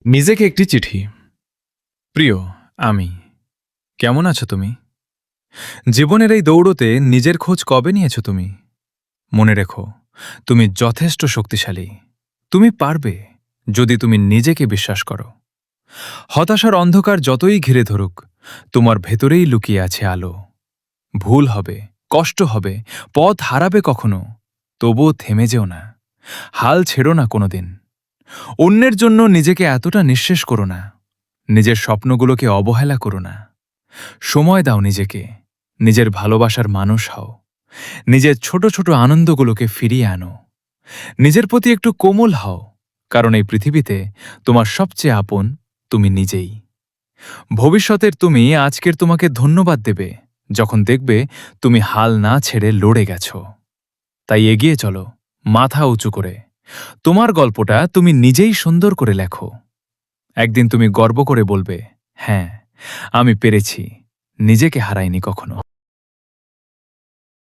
নিজেকে একটি চিঠি। প্রিয় আমি, কেমন আছো তুমি? জীবনের এই দৌড়তে নিজের খোঁজ কবে নিয়েছো তুমি? মনে রেখো, তুমি যথেষ্ট শক্তিশালী। তুমি পারবে, যদি তুমি নিজেকে বিশ্বাস করো। হতাশার অন্ধকার যতই ঘিরে ধরুক, তোমার ভেতরেই লুকিয়ে আছে আলো। ভুল হবে, কষ্ট হবে, পথ হারাবে কখনো, তবুও থেমে যেও না। হাল ছেড়ো না কোনোদিন। অন্যের জন্য নিজেকে এতটা নিঃশেষ করো না। নিজের স্বপ্নগুলোকে অবহেলা করো না। সময় দাও নিজেকে, নিজের ভালোবাসার মানুষ হও। নিজের ছোট ছোট আনন্দগুলোকে ফিরিয়ে আনো। নিজের প্রতি একটু কোমল হও, কারণ এই পৃথিবীতে তোমার সবচেয়ে আপন তুমি নিজেই। ভবিষ্যতের তুমি আজকের তোমাকে ধন্যবাদ দেবে, যখন দেখবে তুমি হাল না ছেড়ে লড়ে গেছ। তাই এগিয়ে চলো, মাথা উঁচু করে। তোমার গল্পটা তুমি নিজেই সুন্দর করে লেখো। একদিন তুমি গর্ব করে বলবে, হ্যাঁ, আমি পেরেছি, নিজেকে হারাইনি কখনো।